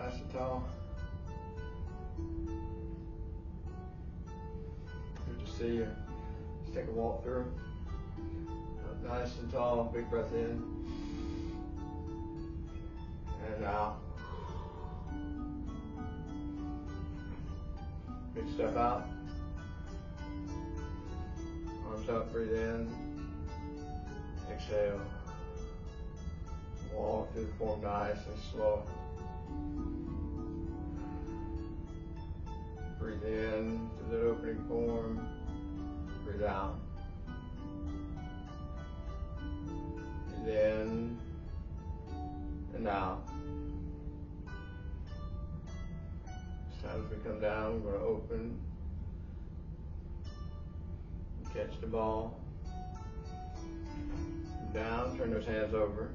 nice and tall. Good to see you. Let's take a walk through. Up nice and tall. Big breath in and out. Big step out. Arms up, breathe in. Exhale. Walk through the form nice and slow. Breathe in to the opening form. Breathe out. Breathe in and out. This time as we come down, we're going to open. Catch the ball. Down, turn those hands over.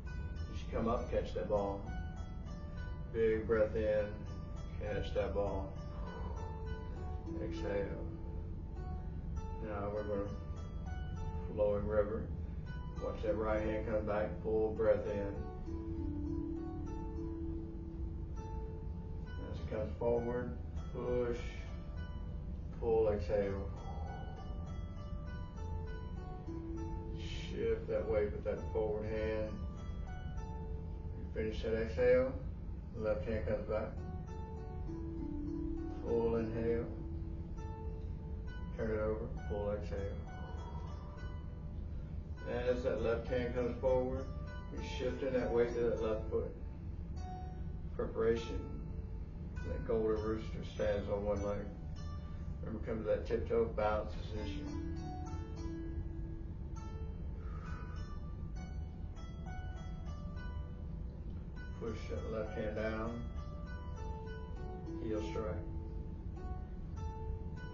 As you come up, catch that ball. Big breath in, catch that ball. Exhale. Now we're going to flowing river. Watch that right hand come back, full breath in. As it comes forward, push, pull, exhale. Shift that weight with that forward hand. You finish that exhale, left hand comes back. Full inhale. Turn it over, full exhale. As that left hand comes forward, you're shifting that weight to that left foot. Preparation. That golden rooster stands on one leg. Remember, come to that tiptoe bounce position. Push that left hand down, heel strike.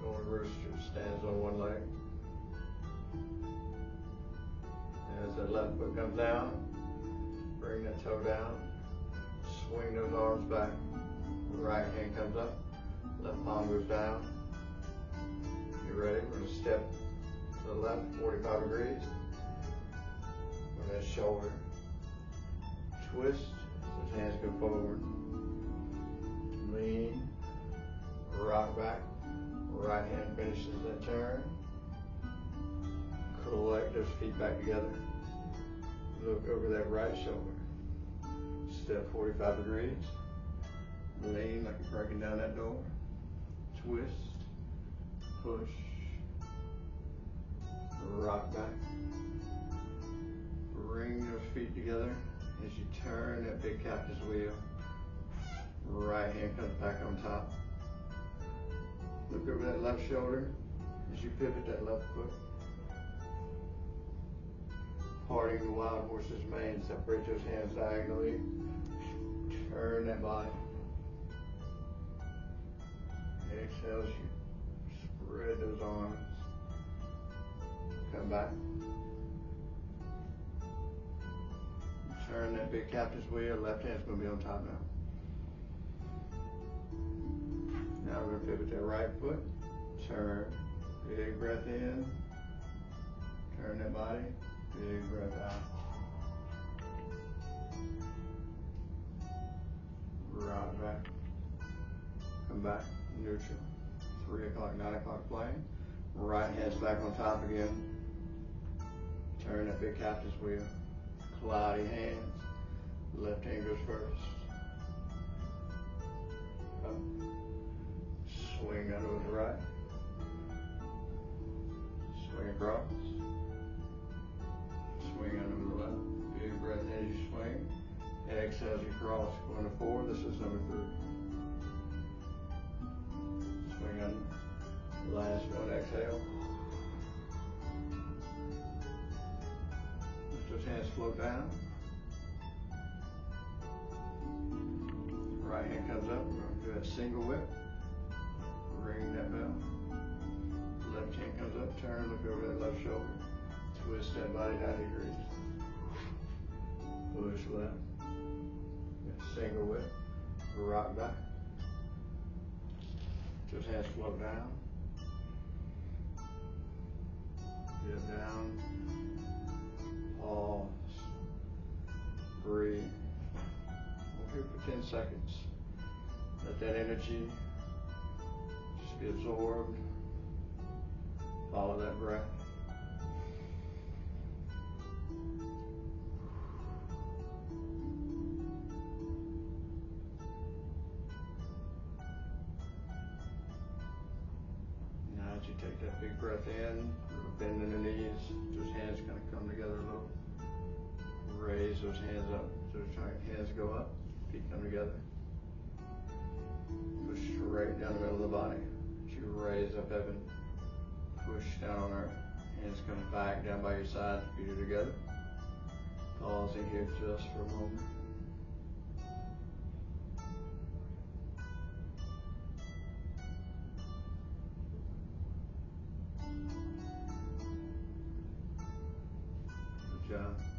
Golden rooster stands on one leg. As that left foot comes down, bring that toe down, swing those arms back. Right hand comes up, left palm goes down. You ready? We're going to step to the left 45 degrees. On that shoulder, twist. Those hands go forward. Lean. Rock back. Right hand finishes that turn. Collect those feet back together. Look over that right shoulder. Step 45 degrees. Lean like you're breaking down that door. Twist. Push. Rock back. Bring those feet together. As you turn that big captain's wheel, right hand comes back on top. Look over that left shoulder as you pivot that left foot. Parting the wild horse's mane, separate those hands diagonally. Turn that body. Exhale as you spread those arms. Come back. Turn that big captain's wheel. Left hand's going to be on top now. Now we're going to pivot that right foot. Turn. Big breath in. Turn that body. Big breath out. Rock back. Come back. Neutral. 3 o'clock, 9 o'clock plane. Right hand's back on top again. Turn that big captain's wheel. Cloudy hands. Left hand goes first. Up. Swing out over the right. Swing across. Swing out over the left. Big breath in as you swing. Exhale as you cross. Going to 4. This is number 3. Swing under. Last one. Exhale. Those hands float down. Right hand comes up. We're going to do that single whip. Ring that bell. Left hand comes up. Turn. Look over that left shoulder. Twist that body 90 degrees. Push left. Single whip. Rock back. Those hands float down. Get down. Pause. Breathe. Hold here for 10 seconds. Let that energy just be absorbed. Follow that breath. Now as you take that big breath in, bend in the knees, those hands kind of come together a little. Raise those hands up, so the hands go up, feet come together. Push right down the middle of the body. As you raise up heaven, push down on earth. Hands come back down by your side, feet are together. Pausing here just for a moment. Good job.